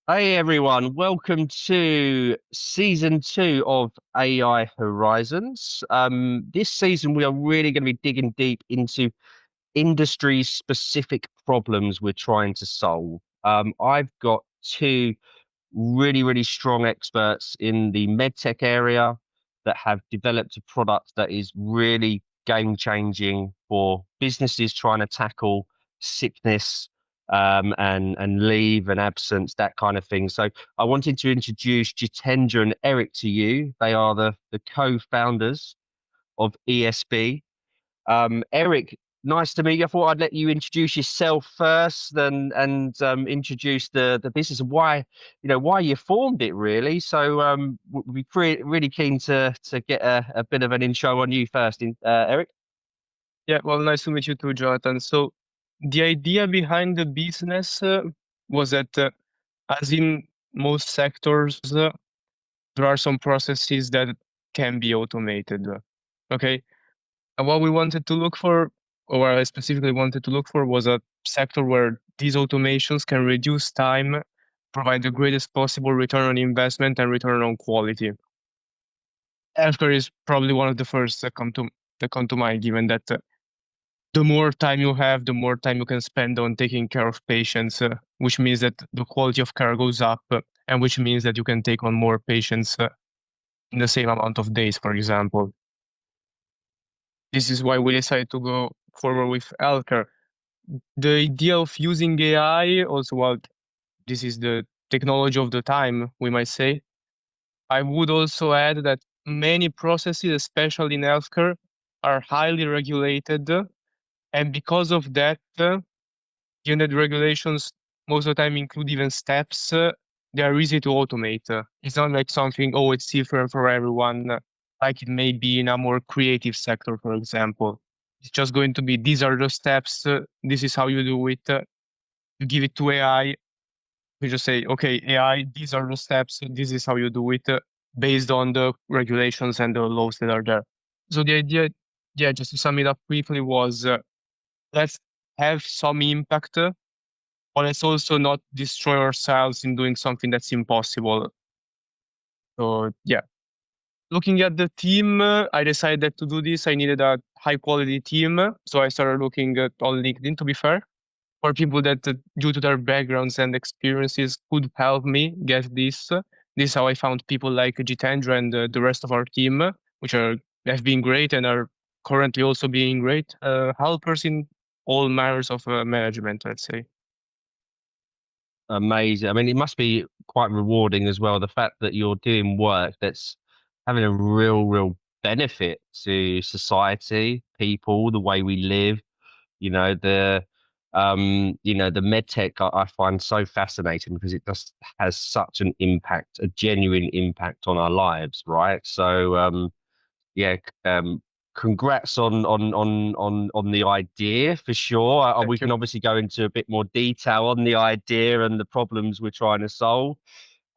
Hey everyone, welcome to season 2 of AI Horizons. This season we are really going to be digging deep into industry specific problems we're trying to solve. I've got two really strong experts in the medtech area that have developed a product that is really game changing for businesses trying to tackle sickness, and leave and absence, that kind of thing. So I wanted to introduce Jitendra and Eric to you. They are the co-founders of ESB. Eric, nice to meet you. I thought I'd let you introduce yourself first, and introduce the business and why you formed it really. So we'd be really keen to get a bit of an intro on you first, Eric. Yeah, well, nice to meet you too, Jonathan. So the idea behind the business was that, as in most sectors, there are some processes that can be automated. Okay, and what we wanted to look for, or what I specifically wanted to look for, was a sector where these automations can reduce time, provide the greatest possible return on investment and return on quality. Healthcare is probably one of the first that come to mind, given that the more time you have, the more time you can spend on taking care of patients, which means that the quality of care goes up, and which means that you can take on more patients in the same amount of days, for example. This is why we decided to go forward with healthcare. The idea of using AI also, well, this is the technology of the time, we might say. I would also add that many processes, especially in healthcare, are highly regulated. And because of that, given that regulations most of the time include even steps, they are easy to automate. It's not like something, oh, it's different for everyone, like it may be in a more creative sector, for example. It's just going to be, these are the steps, this is how you do it. You give it to AI, you just say, okay, AI, these are the steps, this is how you do it, based on the regulations and the laws that are there. So the idea, yeah, just to sum it up briefly, was let's have some impact, but let's also not destroy ourselves in doing something that's impossible. So yeah, looking at the team, I decided to do this. I needed a high quality team, so I started looking at on LinkedIn, to be fair, for people that, due to their backgrounds and experiences, could help me get this. This is how I found people like Jitendra and the rest of our team, which have been great and are currently also being great helpers in all manners of management, let's say. Amazing. I mean, it must be quite rewarding as well, the fact that you're doing work that's having a real benefit to society, people, the way we live. The medtech I find so fascinating because it just has such an impact, a genuine impact on our lives, right? So yeah, congrats on the idea for sure. We Thank can you. obviously go into a bit more detail on the idea and the problems we're trying to solve.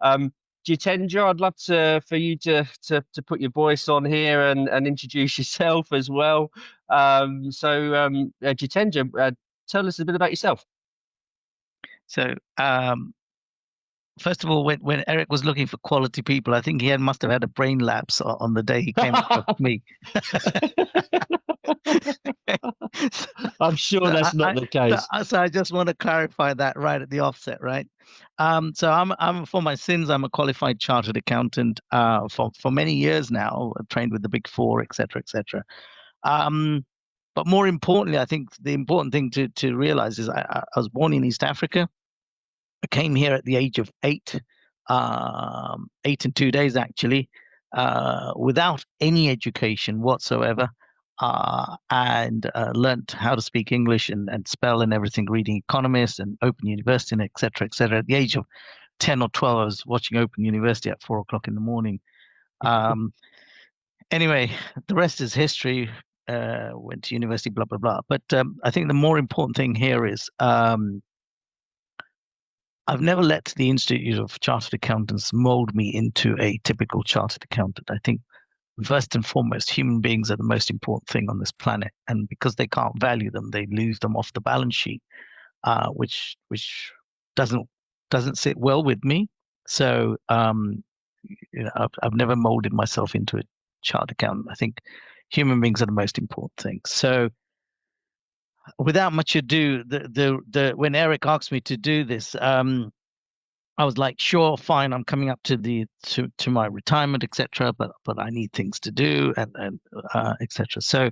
Um, Jitendra, I'd love for you to put your voice on here and introduce yourself as well. Jitendra, tell us a bit about yourself. So, first of all, when Eric was looking for quality people, I think must have had a brain lapse on the day he came up with me. I'm sure that's not the case. So I just want to clarify that right at the offset, right? So I'm for my sins, I'm a qualified chartered accountant for many years now. I've trained with the Big Four, et cetera, et cetera. But more importantly, I think the important thing to realize is I was born in East Africa. I came here at the age of 8, 8 and 2 days actually, without any education whatsoever, and learned how to speak English and spell and everything, reading Economist and Open University, and et cetera, et cetera. At the age of 10 or 12, I was watching Open University at 4 o'clock in the morning. Anyway, the rest is history. Went to university, blah, blah, blah. But I think the more important thing here is I've never let the Institute of Chartered Accountants mold me into a typical chartered accountant. I think first and foremost, human beings are the most important thing on this planet. And because they can't value them, they lose them off the balance sheet, which doesn't doesn't sit well with me. So I've never molded myself into a chartered accountant. I think human beings are the most important thing. So without much ado, when Eric asked me to do this, I was like, sure, fine, I'm coming up to my retirement, etc. But I need things to do and etc. So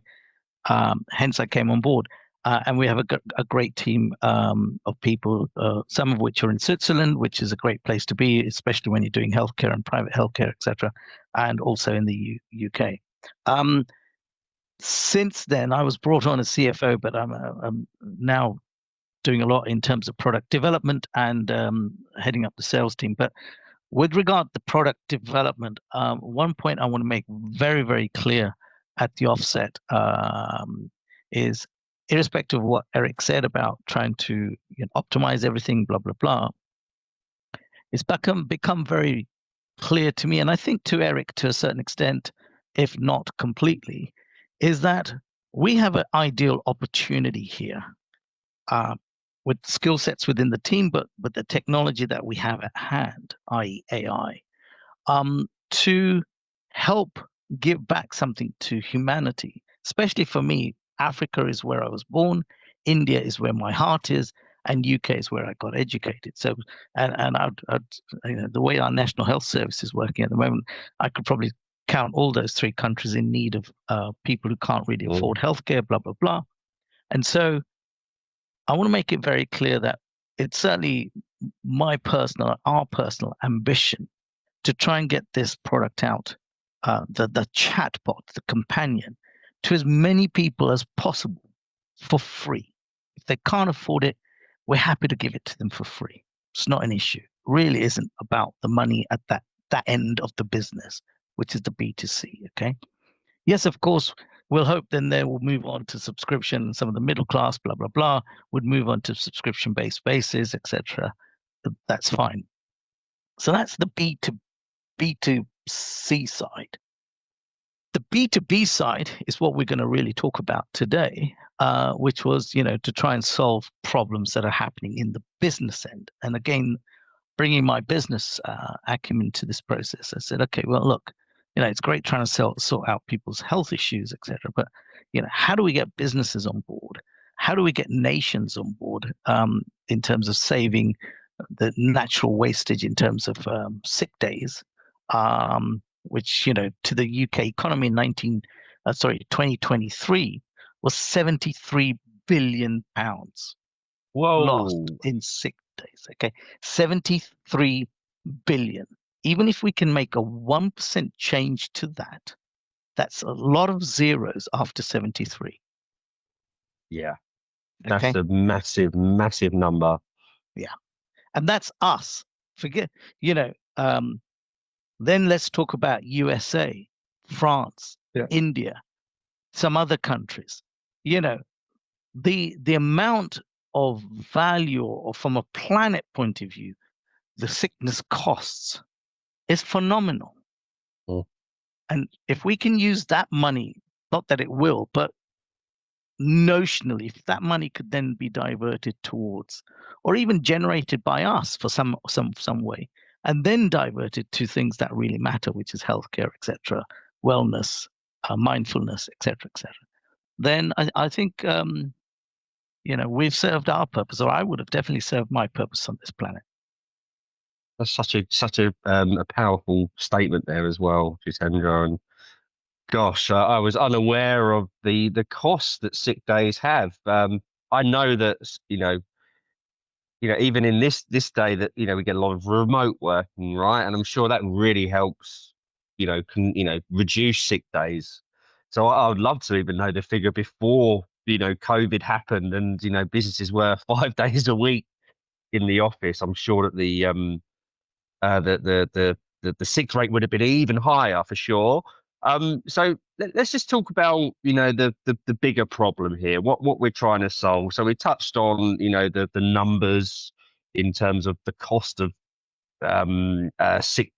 hence I came on board. And we have a great team of people, some of which are in Switzerland, which is a great place to be, especially when you're doing healthcare and private healthcare, etc., and also in the UK. Since then, I was brought on as CFO, but I'm now doing a lot in terms of product development and heading up the sales team. But with regard to product development, one point I want to make very, very clear at the offset is, irrespective of what Eric said about trying to optimize everything, blah, blah, blah, it's become very clear to me, and I think to Eric to a certain extent, if not completely, is that we have an ideal opportunity here with skill sets within the team, but the technology that we have at hand, i.e. AI, to help give back something to humanity. Especially for me, Africa is where I was born, India is where my heart is, and UK is where I got educated. So, and I'd the way our National Health Service is working at the moment, I could probably count all those three countries in need of people who can't really afford healthcare, blah, blah, blah. And so I want to make it very clear that it's certainly our personal ambition to try and get this product out, the chatbot, the companion, to as many people as possible for free. If they can't afford it, we're happy to give it to them for free. It's not an issue. It really isn't about the money at that end of the business, which is the B2C, okay? Yes, of course, we'll hope then they will move on to subscription. Some of the middle class, blah, blah, blah, would move on to subscription-based basis, etc. That's fine. So that's the B2C side. The B2B side is what we're going to really talk about today, which was, to try and solve problems that are happening in the business end. And again, bringing my business acumen to this process, I said, okay, well, look, it's great trying to sort out people's health issues, etc. But, how do we get businesses on board? How do we get nations on board in terms of saving the natural wastage in terms of sick days, which, to the UK economy in 2023 was 73 billion pounds lost in sick days. Okay, 73 billion. Even if we can make a 1% change to that, that's a lot of zeros after 73. Yeah, that's a massive, massive number. Yeah, and that's us. Forget, then let's talk about USA, France, India, some other countries. The amount of value, or from a planet point of view, the sickness costs is phenomenal. And if we can use that money, not that it will, but notionally, if that money could then be diverted towards, or even generated by us for some way, and then diverted to things that really matter, which is healthcare, etc., wellness, mindfulness, etc., then I think we've served our purpose, or I would have definitely served my purpose on this planet. That's such a powerful statement there as well, Jitendra. And gosh, I was unaware of the costs that sick days have. I know that even in this day that we get a lot of remote working, right? And I'm sure that really helps reduce sick days. So I would love to even know the figure before COVID happened, and businesses were 5 days a week in the office. I'm sure that the sick rate would have been even higher for sure. So let's just talk about the bigger problem here, what we're trying to solve. So we touched on the numbers in terms of the cost of sick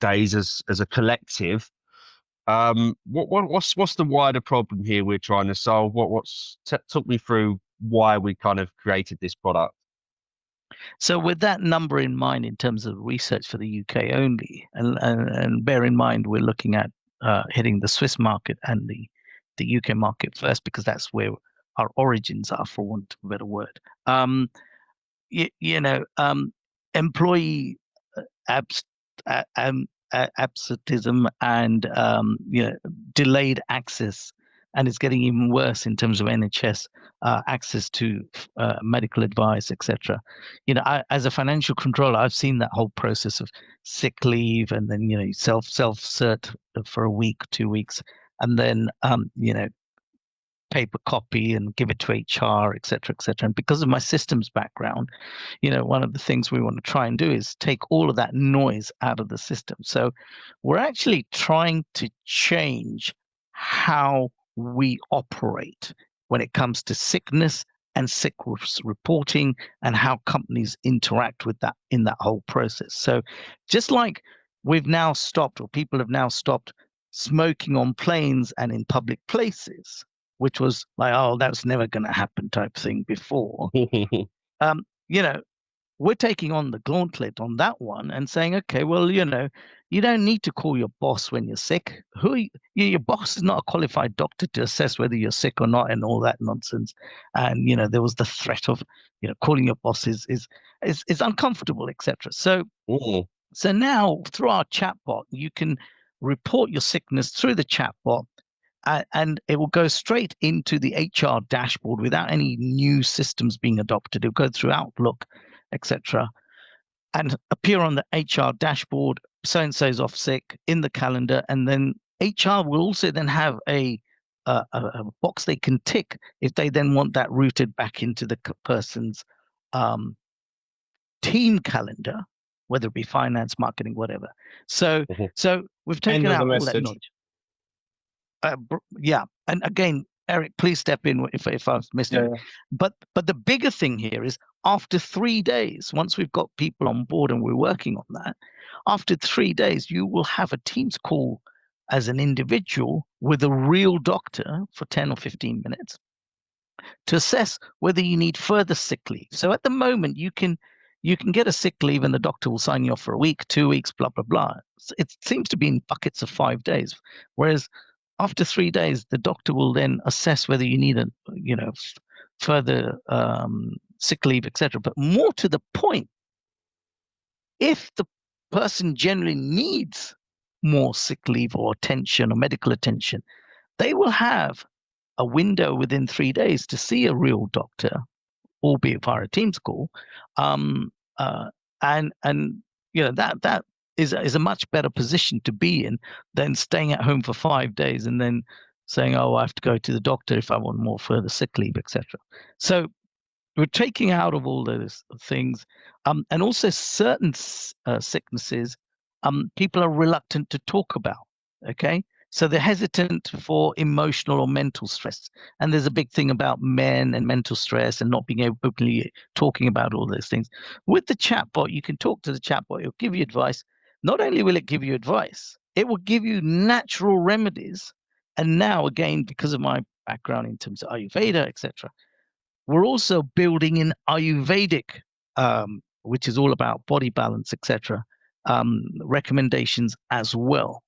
days as a collective. What's the wider problem here we're trying to solve? Talk me through why we kind of created this product. So with that number in mind in terms of research for the UK only, and bear in mind we're looking at hitting the Swiss market and the UK market first, because that's where our origins are, for want of a better word. Employee abs- absenteeism and delayed access, and it's getting even worse in terms of NHS access to medical advice, etc. As a financial controller, I've seen that whole process of sick leave, and then self cert for a week, 2 weeks, and then paper copy and give it to HR, etc., etc. And because of my systems background, one of the things we want to try and do is take all of that noise out of the system. So we're actually trying to change how we operate when it comes to sickness and sick reporting, and how companies interact with that in that whole process. So just like we've now stopped, or people have now stopped smoking on planes and in public places, which was like, oh, that's never going to happen type thing before. We're taking on the gauntlet on that one and saying, okay, well, you don't need to call your boss when you're sick. Your boss is not a qualified doctor to assess whether you're sick or not, and all that nonsense. And there was the threat of calling your boss is uncomfortable, etc. So now through our chatbot, you can report your sickness through the chatbot, and it will go straight into the HR dashboard without any new systems being adopted. It'll go through Outlook, etc., and appear on the HR dashboard. So and so is off sick in the calendar, and then HR will also then have a box they can tick if they then want that routed back into the person's team calendar, whether it be finance, marketing, whatever. So we've taken out all that knowledge. And again, Eric, please step in if I've missed it. But the bigger thing here is, after 3 days, once we've got people on board and we're working on that, after 3 days, you will have a Teams call as an individual with a real doctor for 10 or 15 minutes to assess whether you need further sick leave. So at the moment, you can get a sick leave and the doctor will sign you off for a week, 2 weeks, blah, blah, blah. It seems to be in buckets of 5 days. Whereas after 3 days, the doctor will then assess whether you need further sick leave, etc. But more to the point, if the person generally needs more sick leave or attention or medical attention, they will have a window within 3 days to see a real doctor, albeit via a Teams call, and that is a much better position to be in than staying at home for 5 days and then saying, oh, I have to go to the doctor if I want more further sick leave, etc. So we're taking out of all those things, and also certain sicknesses, people are reluctant to talk about. Okay, so they're hesitant for emotional or mental stress, and there's a big thing about men and mental stress and not being able to openly talking about all those things. With the chatbot, you can talk to the chatbot; it'll give you advice. Not only will it give you advice, it will give you natural remedies. And now, again, because of my background in terms of Ayurveda, etc., we're also building in Ayurvedic, which is all about body balance, etc., recommendations as well.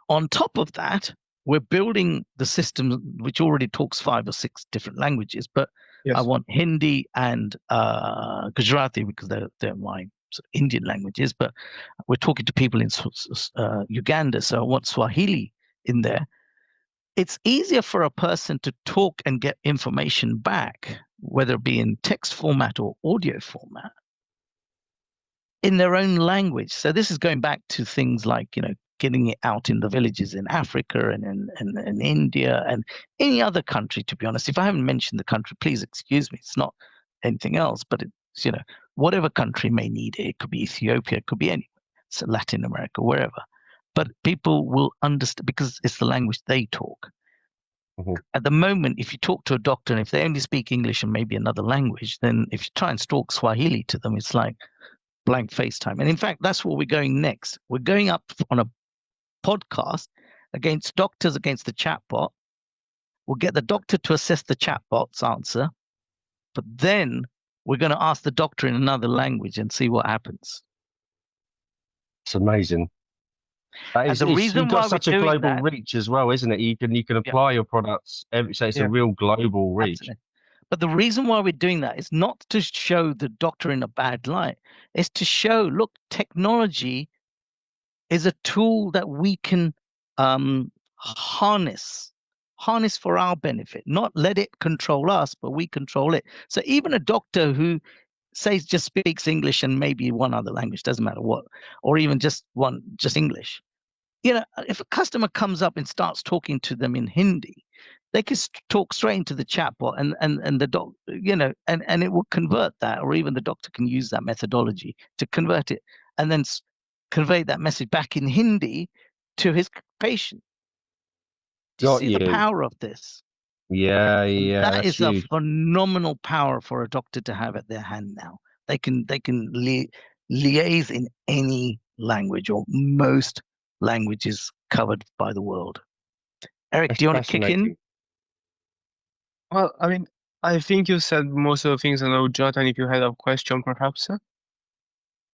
On top of that, we're building the system which already talks 5 or 6 different languages, but I want Hindi and Gujarati because they're my sort of Indian languages, but we're talking to people in Uganda, so I want Swahili in there. It's easier for a person to talk and get information back, whether it be in text format or audio format, in their own language. So this is going back to things like, getting it out in the villages in Africa and in India and any other country, to be honest. If I haven't mentioned the country, please excuse me. It's not anything else, but it's, whatever country may need it. It could be Ethiopia, it could be anywhere. So Latin America, wherever. But people will understand because it's the language they talk. At the moment, if you talk to a doctor and if they only speak English and maybe another language, then if you try and talk Swahili to them, it's like blank FaceTime. And in fact, that's where we're going next. We're going up on a podcast against doctors against the chatbot. We'll get the doctor to assess the chatbot's answer, but then we're going to ask the doctor in another language and see what happens. It's amazing. And the You've reason got why we're such a doing global that, reach as well, isn't it? You can yeah, apply your products so it's a Yeah. real global reach. absolutely. But the reason why we're doing that is not to show the doctor in a bad light. It's to show, look, technology is a tool that we can harness for our benefit, not let it control us, but we control it. So even a doctor who says just speaks English and maybe one other language, doesn't matter what, or even just English. You know, if a customer comes up and starts talking to them in Hindi, they can talk straight into the chatbot, and the doc, you know, and it will convert that, or even the doctor can use that methodology to convert it, and then convey that message back in Hindi to his patient. Do you Got see the you. power of this? Yeah, And that that's is a huge. phenomenal power for a doctor to have at their hand now. They can liaise in any language or most languages covered by the world. Eric, That's do you want to kick in? fascinating. Well, I mean, I think you said most of the things. I know, Jonathan, if you had a question, perhaps.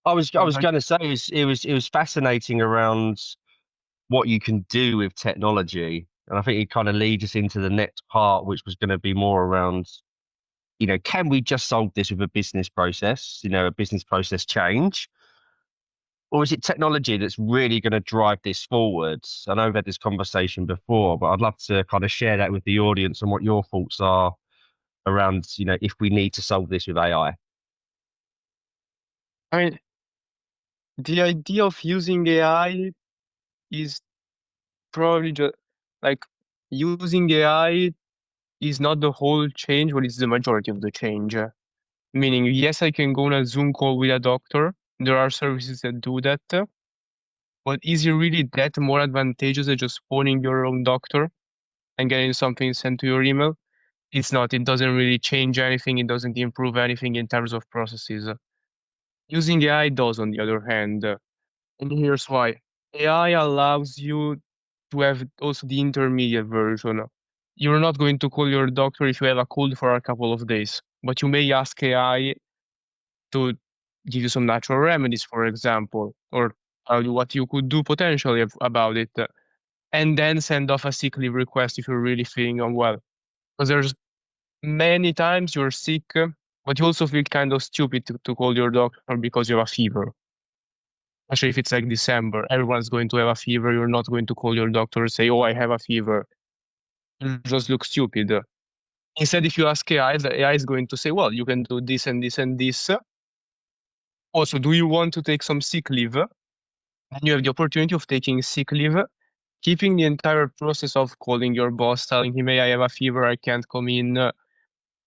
I was Like, going to say it was fascinating around what you can do with technology, and I think it kind of leads us into the next part, which was going to be more around, you know, can we just solve this with a business process, you know, a business process change, or is it technology that's really going to drive this forwards? I know we've had this conversation before, but I'd love to kind of share that with the audience and what your thoughts are around, you know, if we need to solve this with AI. I mean, the idea of using AI is probably just like using AI is not the whole change, but it's the majority of the change. Meaning, yes, I can go on a Zoom call with a doctor. There are services that do that. But is it really that more advantageous than just phoning your own doctor and getting something sent to your email? It's not. It doesn't really change anything. It doesn't improve anything in terms of processes. Using AI does, on the other hand. And here's why. AI allows you to have also the intermediate version. You're not going to call your doctor if you have a cold for a couple of days, but you may ask AI to give you some natural remedies, for example, or tell you what you could do potentially about it, and then send off a sick leave request if you're really feeling unwell. Because there's many times you're sick, but you also feel kind of stupid to call your doctor because you have a fever. Especially if it's like December, everyone's going to have a fever. You're not going to call your doctor and say, "Oh, I have a fever." You just look stupid. Instead, if you ask AI, the AI is going to say, "Well, you can do this and this and this. Also, do you want to take some sick leave?" And you have the opportunity of taking sick leave, keeping the entire process of calling your boss, telling him, "Hey, I have a fever, I can't come in,"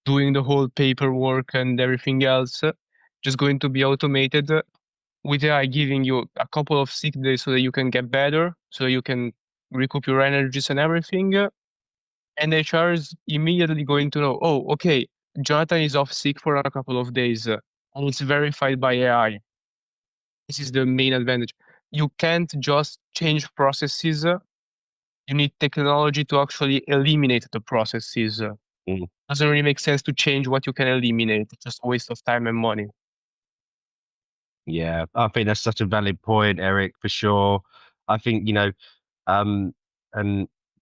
doing the whole paperwork and everything else, just going to be automated, with AI giving you a couple of sick days so that you can get better, so you can recoup your energies and everything. And HR is immediately going to know, oh, okay, Jonathan is off sick for a couple of days, and it's verified by AI. This is the main advantage. You can't just change processes. You need technology to actually eliminate the processes. Doesn't really make sense to change what you can eliminate. It's just a waste of time and money. Yeah, I think that's such a valid point, Eric, for sure. I think, you know, and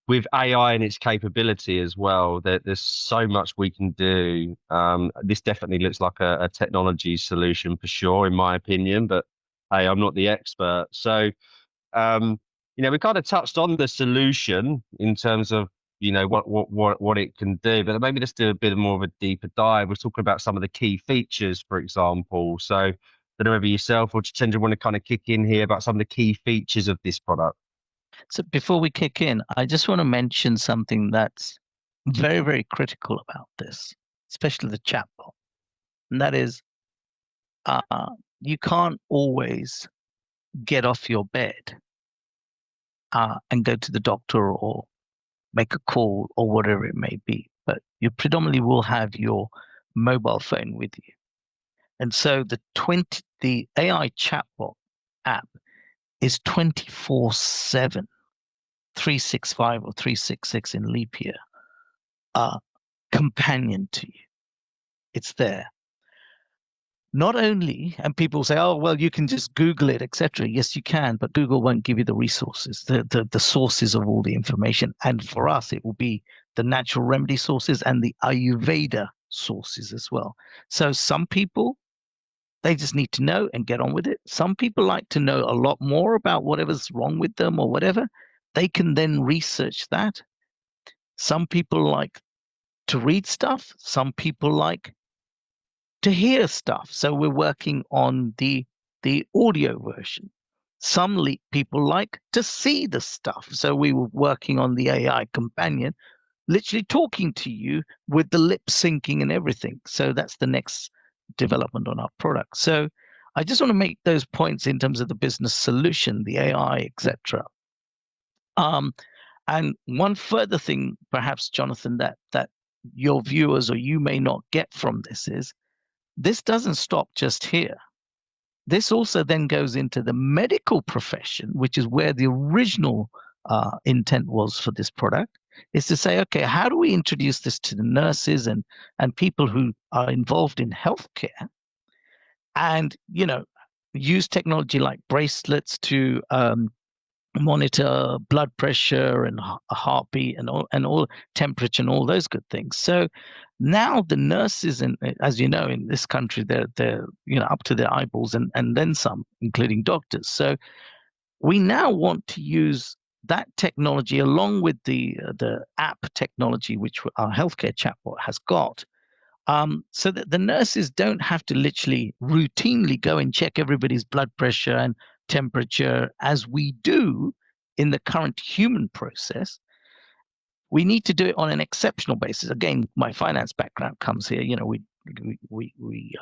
with AI and its capability as well, there's so much we can do. This definitely looks like a technology solution for sure, in my opinion, but hey, I'm not the expert. So, you know, we kind of touched on the solution in terms of, you know, what it can do, but maybe let's do a bit more of a deeper dive. We're talking about some of the key features, for example. So, I don't know whether yourself or Jitendra want to kind of kick in here about some of the key features of this product. So before we kick in, I just want to mention something that's very, very critical about this, especially the chatbot. And that is, you can't always get off your bed and go to the doctor or make a call or whatever it may be. But you predominantly will have your mobile phone with you. And so the AI chatbot app is 24/7, 365 or 366 in leap year, companion to you. It's there. not only, and people say, oh, well, you can just Google it, etc. Yes, you can, but Google won't give you the resources, the sources of all the information. And for us, it will be the natural remedy sources and the Ayurveda sources as well. So some people, they just need to know and get on with it. Some people like to know a lot more about whatever's wrong with them or whatever. They can then research that. Some people like to read stuff. Some people like to hear stuff. So we're working on the audio version. Some people like to see the stuff. So we were working on the AI companion, literally talking to you with the lip syncing and everything. So that's the next development on our product. So I just want to make those points in terms of the business solution, the AI, etc. And one further thing, perhaps, Jonathan, that your viewers or you may not get from this is, this doesn't stop just here. This also then goes into the medical profession, which is where the original intent was for this product, is to say, okay, how do we introduce this to the nurses and people who are involved in healthcare, and use technology like bracelets to monitor blood pressure and a heartbeat and all temperature and all those good things. So now the nurses, and as you know, in this country, they're up to their eyeballs and then some, including doctors. So we now want to use that technology along with the app technology, which our healthcare chatbot has got, so that the nurses don't have to literally routinely go and check everybody's blood pressure and temperature as we do in the current human process. We need to do it on an exceptional basis. Again, my finance background comes here. We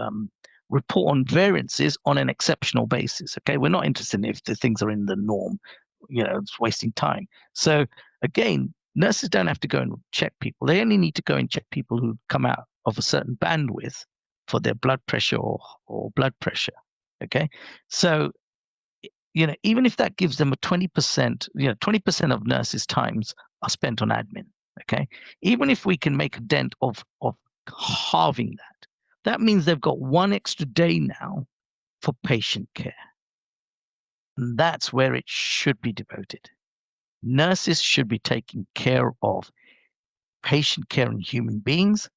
report on variances on an exceptional basis. Okay, we're not interested in if the things are in the norm. It's wasting time. So again, nurses don't have to go and check people. They only need to go and check people who come out of a certain bandwidth for their blood pressure or blood pressure. Okay, so even if that gives them a 20%, 20% of nurses' times are spent on admin. Okay, even if we can make a dent of halving that, that means they've got one extra day now for patient care. And that's where it should be devoted. Nurses should be taking care of patient care and human beings.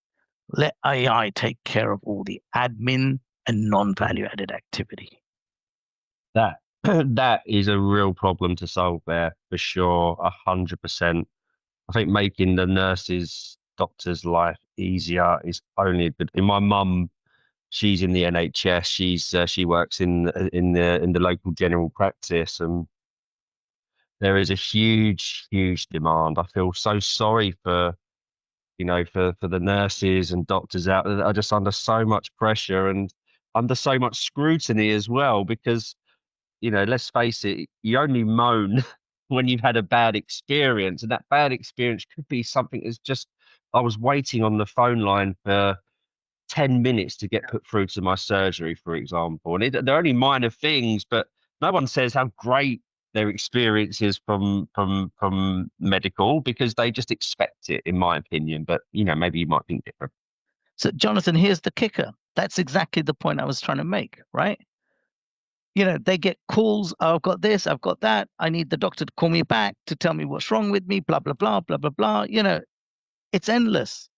Let AI take care of all the admin and non-value added activity. That is a real problem to solve there, for sure, 100%. I think making the nurses, doctors' life easier is only a good thing. My mum, she's in the NHS. She works in the local general practice, and there is a huge demand. I feel so sorry for the nurses and doctors out there that are just under so much pressure and under so much scrutiny as well, because let's face it, you only moan when you've had a bad experience, and that bad experience could be something that's just, I was waiting on the phone line for 10 minutes to get put through to my surgery, for example. And they're only minor things, but no one says how great their experience is from medical, because they just expect it, in my opinion. But, maybe you might think different. So, Jonathan, here's the kicker. That's exactly the point I was trying to make, right? They get calls, oh, I've got this, I've got that. I need the doctor to call me back to tell me what's wrong with me, blah, blah, blah, blah, blah, blah. It's endless.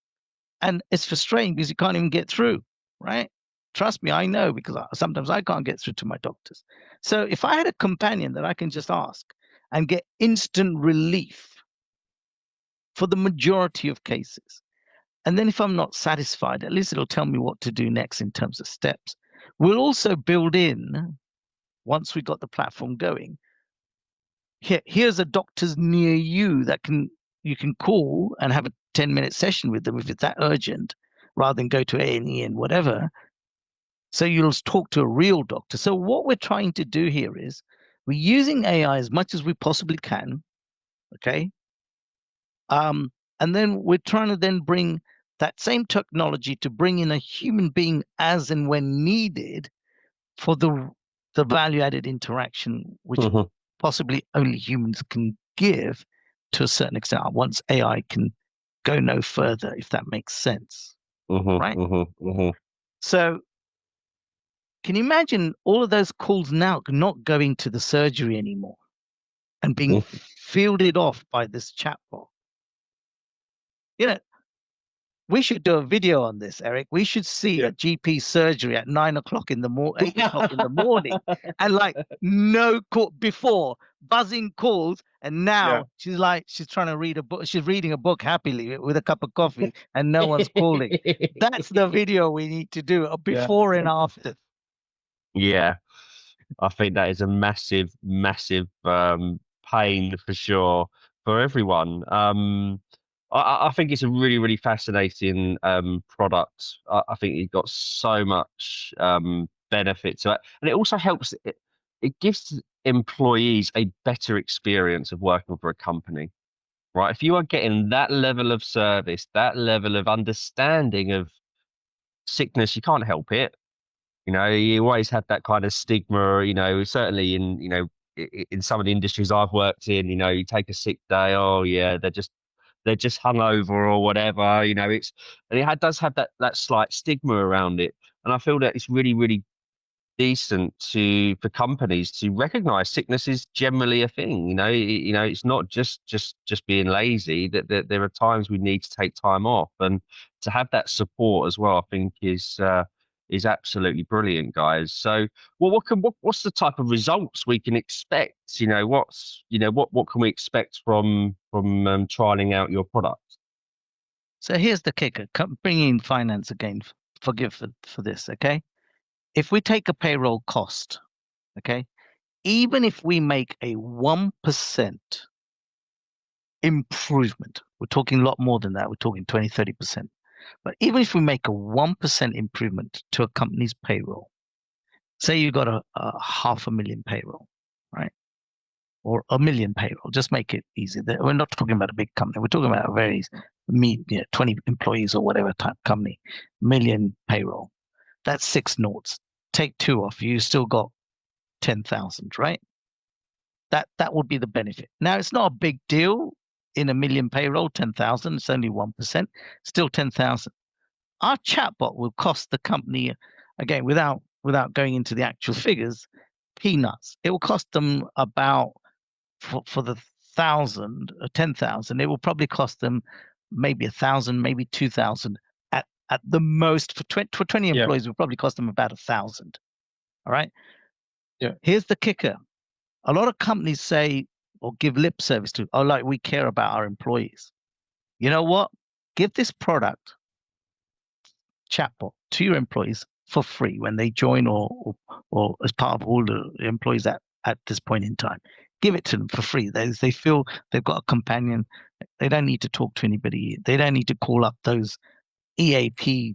And it's frustrating because you can't even get through, right? Trust me, I know, because sometimes I can't get through to my doctors. So if I had a companion that I can just ask and get instant relief for the majority of cases, and then if I'm not satisfied, at least it'll tell me what to do next in terms of steps. We'll also build in, once we got the platform going, here's a doctor's near you that you can call and have a 10-minute session with them if it's that urgent, rather than go to A&E and whatever. So you'll talk to a real doctor. So what we're trying to do here is we're using AI as much as we possibly can, okay? And then we're trying to then bring that same technology to bring in a human being as and when needed for the value-added interaction, which possibly only humans can give to a certain extent, once AI can go no further, if that makes sense. Right? So Can you imagine all of those calls now not going to the surgery anymore and being fielded off by this chatbot? You know, we should do a video on this, Eric. We should see a GP surgery at 9 o'clock in the morning, 8 o'clock in the morning, and like no call before, buzzing calls, and now she's trying to read a book. She's reading a book happily with a cup of coffee, and no one's calling. That's the video we need to do, a before and after. Yeah, I think that is a massive, massive pain for sure for everyone. I think it's a really, really fascinating product. I think it got so much benefit to it, and it also helps. It gives employees a better experience of working for a company, right? If you are getting that level of service, that level of understanding of sickness, you can't help it. You know, you always have that kind of stigma, you know, certainly in, you know, in some of the industries I've worked in, you know, you take a sick day, oh yeah, they're just hungover or whatever, you know, and it does have that slight stigma around it. And I feel that it's really, really decent for companies to recognize sickness is generally a thing. You know, it's not just being lazy. That there are times we need to take time off, and to have that support as well, I think is absolutely brilliant, guys. So, what's the type of results we can expect? You know, what can we expect from trialing out your product? So here's the kicker. Bring in finance again. Forgive for this, okay? If we take a payroll cost, okay, even if we make a 1% improvement, we're talking a lot more than that. We're talking 20, 30%. But even if we make a 1% improvement to a company's payroll, say you got a 500,000 payroll, right? Or 1 million payroll, just make it easy. We're not talking about a big company. We're talking about a very 20 employees or whatever type company, million payroll. That's 6 noughts. Take 2 off, you still got 10,000, right? That would be the benefit. Now, it's not a big deal in 1 million payroll, 10,000. It's only 1%, still 10,000. Our chatbot will cost the company, again, without going into the actual figures, peanuts. It will cost them about for the 1,000 or 10,000. It will probably cost them maybe 1,000, maybe 2,000 at the most. For 20 employees, it will probably cost them about 1,000. All right. Yeah. Here's the kicker. A lot of companies say or give lip service to, oh, like we care about our employees. You know what? Give this product chatbot to your employees for free when they join or as part of all the employees at this point in time. Give it to them for free. They feel they've got a companion. They don't need to talk to anybody. They don't need to call up those EAP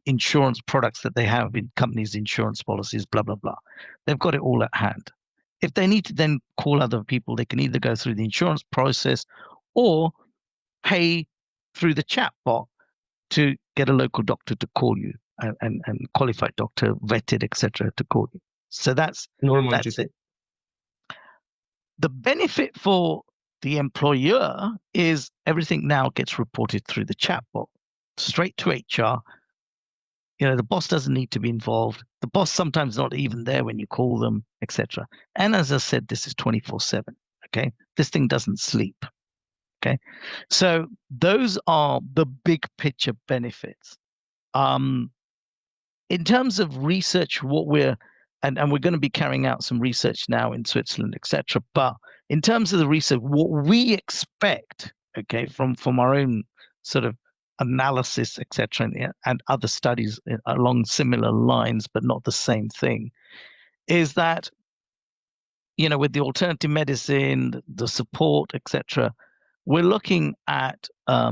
insurance products that they have in companies' insurance policies, blah, blah, blah. They've got it all at hand. If they need to then call other people, they can either go through the insurance process or pay through the chatbot to get a local doctor to call you and qualified doctor, vetted, etc., to call you. So that's it. The benefit for the employer is everything now gets reported through the chatbot straight to HR. You know, the boss doesn't need to be involved. The boss sometimes not even there when you call them, etc. And as I said, this is 24/7. Okay, this thing doesn't sleep. Okay, so those are the big picture benefits. In terms of research, what we're going to be carrying out some research now in Switzerland, etc. But in terms of the research, what we expect, okay, from our own sort of analysis, etc., and other studies along similar lines, but not the same thing, is that, you know, with the alternative medicine, the support, etc., we're looking at a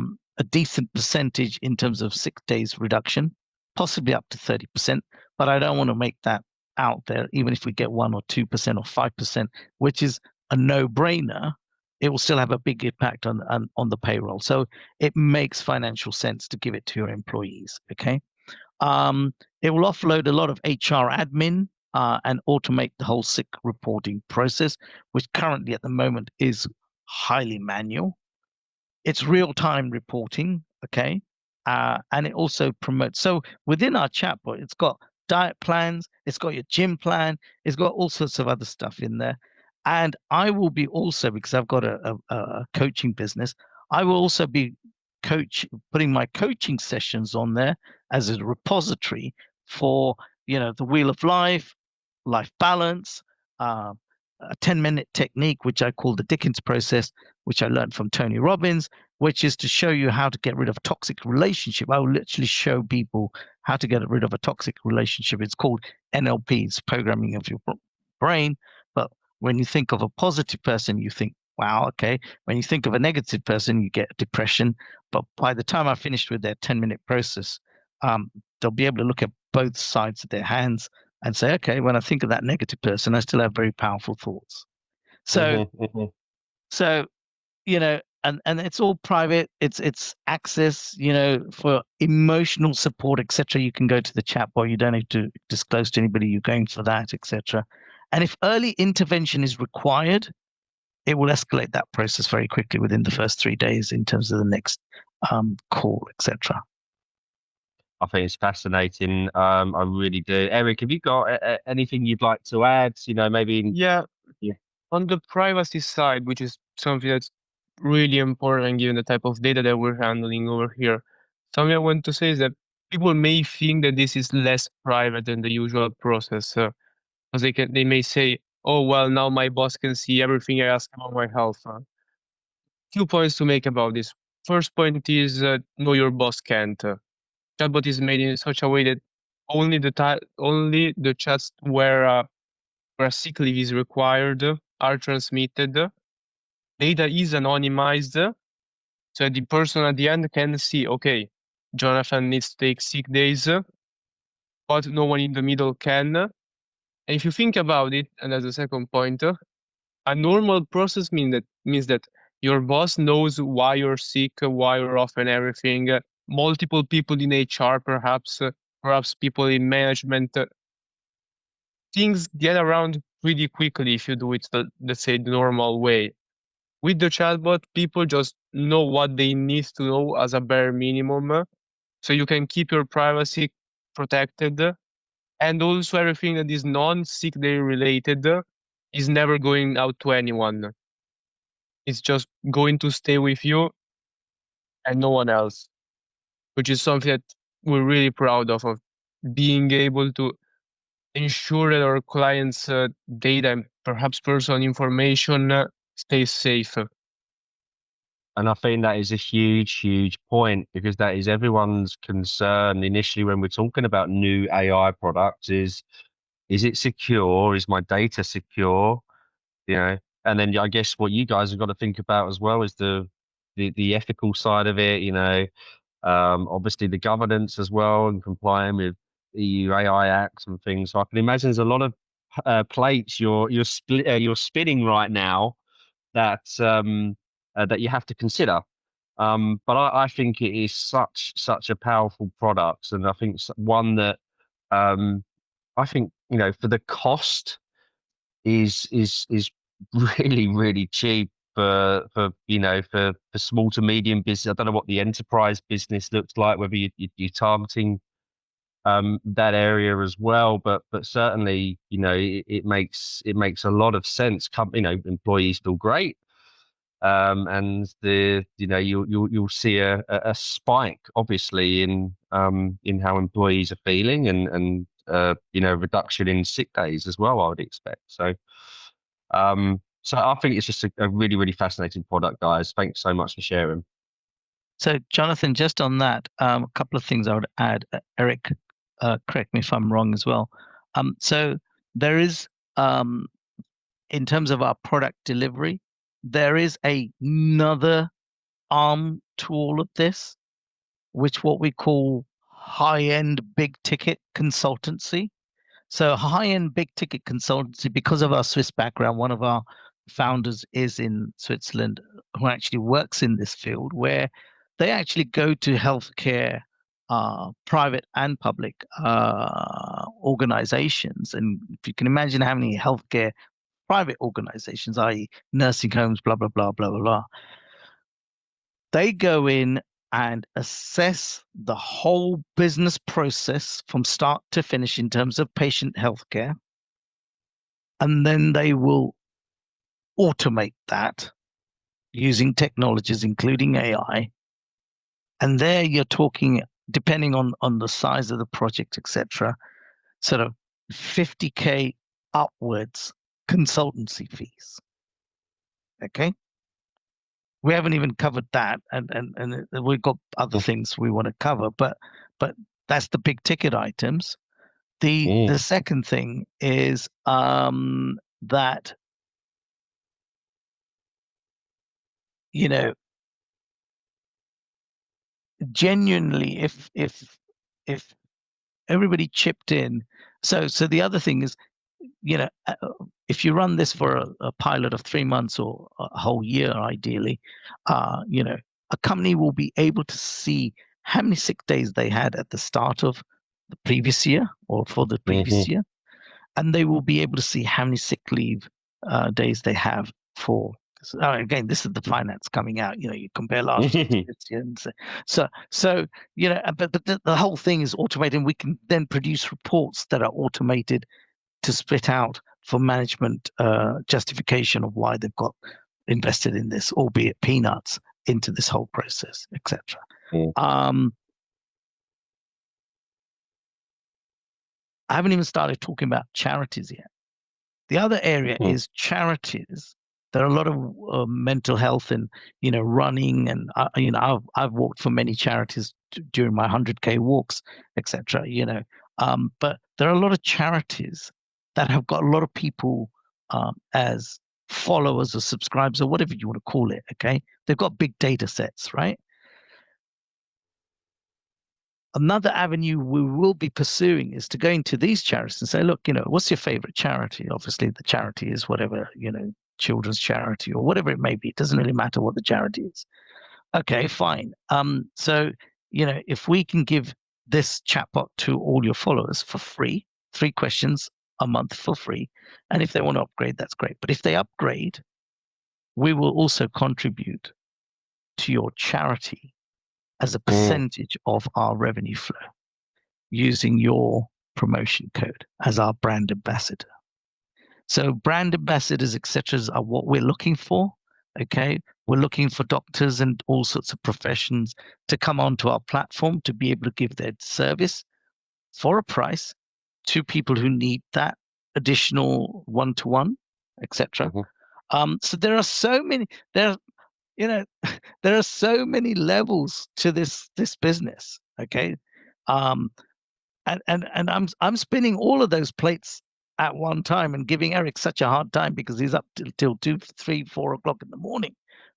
decent percentage in terms of sick days reduction, possibly up to 30%. But I don't want to make that out there. Even if we get 1 or 2% or 5%, which is a no-brainer, it will still have a big impact on the payroll. So it makes financial sense to give it to your employees. Okay, it will offload a lot of HR admin and automate the whole sick reporting process, which currently at the moment is highly manual. It's real-time reporting. Okay, and it also promotes. So within our chatbot, it's got diet plans, it's got your gym plan, it's got all sorts of other stuff in there. And I will be also, because I've got a coaching business, I will also be putting my coaching sessions on there as a repository for, the wheel of life, life balance, a 10-minute technique, which I call the Dickens process, which I learned from Tony Robbins, which is to show you how to get rid of toxic relationship. I will literally show people how to get rid of a toxic relationship. It's called NLP, it's programming of your brain. But when you think of a positive person, you think, wow, okay. When you think of a negative person, you get depression. But by the time I finished with their 10-minute process, they'll be able to look at both sides of their hands and say, okay, when I think of that negative person, I still have very powerful thoughts. So, so and it's all private. It's access, for emotional support, etc. You can go to the chatbot. You don't need to disclose to anybody you're going for that, etc. And if early intervention is required, it will escalate that process very quickly within the first 3 days in terms of the next call, etc. I think it's fascinating. I really do. Eric, have you got anything you'd like to add? Maybe. Yeah. On the privacy side, which is something that's really important given the type of data that we're handling over here, something I want to say is that people may think that this is less private than the usual process, because they may say, oh, well, now my boss can see everything I ask about my health. Few points to make about this. First point is no, your boss can't. Chatbot is made in such a way that only the chats where a sick leave is required are transmitted. Data is anonymized, so the person at the end can see, okay, Jonathan needs to take sick days, but no one in the middle can. And if you think about it, and as a second point, a normal process means that your boss knows why you're sick, why you're off, and everything. Multiple people in HR, perhaps people in management. Things get around pretty quickly if you do it, let's say, the normal way. With the chatbot, people just know what they need to know as a bare minimum, so you can keep your privacy protected, and also everything that is non-sick day related is never going out to anyone. It's just going to stay with you and no one else, which is something that we're really proud of being able to ensure that our clients' data and perhaps personal information stays safe. And I think that is a huge, huge point, because that is everyone's concern initially when we're talking about new AI products is it secure? Is my data secure? And then I guess what you guys have got to think about as well is the ethical side of it, obviously the governance as well, and complying with EU AI acts and things. So I can imagine there's a lot of plates you're spinning right now that that you have to consider. But I think it is such a powerful product, and I think one that I think for the cost is really, really cheap for small to medium business. I don't know what the enterprise business looks like, whether you're targeting that area as well, but certainly it makes a lot of sense. Employees feel great, and you'll see a spike obviously in how employees are feeling, and reduction in sick days as well, I would expect. So I think it's just a really, really fascinating product, guys. Thanks so much for sharing. So, Jonathan, just on that, a couple of things I would add. Eric, correct me if I'm wrong as well. So there is, in terms of our product delivery, there is another arm to all of this, which what we call high-end big ticket consultancy. So high-end big ticket consultancy, because of our Swiss background, one of our founders is in Switzerland who actually works in this field, where they actually go to healthcare, private and public organizations. And if you can imagine how many healthcare private organizations, i.e. nursing homes, blah, blah, blah, blah, blah, blah, they go in and assess the whole business process from start to finish in terms of patient healthcare. And then they will automate that using technologies, including AI. And there you're talking, depending on the size of the project, etc., sort of 50K upwards consultancy fees. Okay. We haven't even covered that, and we've got other things we want to cover, but that's the big ticket items. The second thing is that, you know, genuinely, if everybody chipped in, so the other thing is, you know, if you run this for a pilot of 3 months or a whole year, ideally, you know, a company will be able to see how many sick days they had at the start of the previous year or for the previous year, and they will be able to see how many sick leave days they have for. So, again, this is the finance coming out. You know, you compare last year to this year, and so you know, but the whole thing is automated. And we can then produce reports that are automated to split out for management justification of why they've got invested in this, albeit peanuts, into this whole process, etc. I haven't even started talking about charities yet. The other area is charities. There are a lot of mental health and, you know, running, and you know, I've walked for many charities during my 100K walks, etc. You know, but there are a lot of charities that have got a lot of people as followers or subscribers or whatever you want to call it. Okay, they've got big data sets, right? Another avenue we will be pursuing is to go into these charities and say, look, you know, what's your favorite charity? Obviously, the charity is whatever, you know, children's charity or whatever it may be. It doesn't really matter what the charity is. Okay, fine. So, you know, if we can give this chatbot to all your followers for free, 3 questions a month for free, and if they want to upgrade, that's great. But if they upgrade, we will also contribute to your charity as a percentage of our revenue flow using your promotion code as our brand ambassador. So brand ambassadors, etc., are what we're looking for. Okay, we're looking for doctors and all sorts of professions to come onto our platform to be able to give their service for a price to people who need that additional one-to-one, etc. So there are so many. You know, there are so many levels to this business. Okay, and I'm spinning all of those plates at one time and giving Eric such a hard time because he's up till 2, 3, 4 o'clock in the morning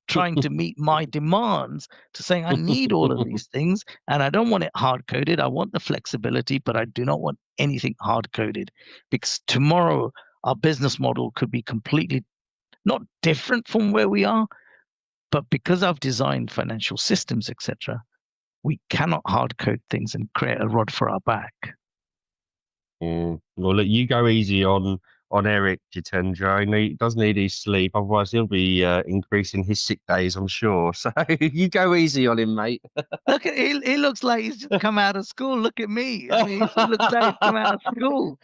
trying to meet my demands, to saying I need all of these things and I don't want it hard coded. I want the flexibility, but I do not want anything hard coded, because tomorrow our business model could be completely not different from where we are. But because I've designed financial systems, etc., we cannot hard code things and create a rod for our back. Well, look, you go easy on Eric, Jitendra. He does need his sleep, otherwise he'll be increasing his sick days, I'm sure. So you go easy on him, mate. Look at he looks like he's just come out of school. Look at me. I mean, he looks like he's come out of school.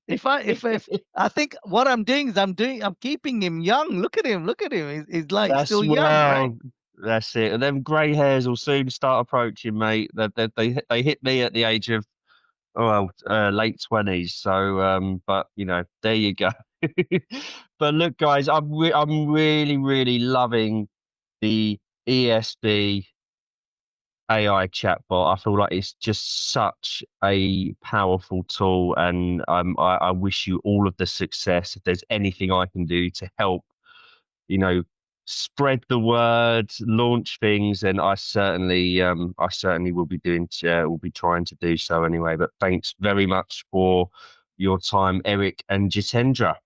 If I think what I'm doing is I'm keeping him young. Look at him. He's like That's still young, right? That's it. And them grey hairs will soon start approaching, mate. They hit me at the age of late 20s. So but you know, there you go. But look, guys, I'm really loving the ESB AI chatbot. I feel like it's just such a powerful tool, and I wish you all of the success. If there's anything I can do to help, you know, spread the word, launch things, then I certainly will be will be trying to do so anyway. But thanks very much for your time, Eric and Jitendra.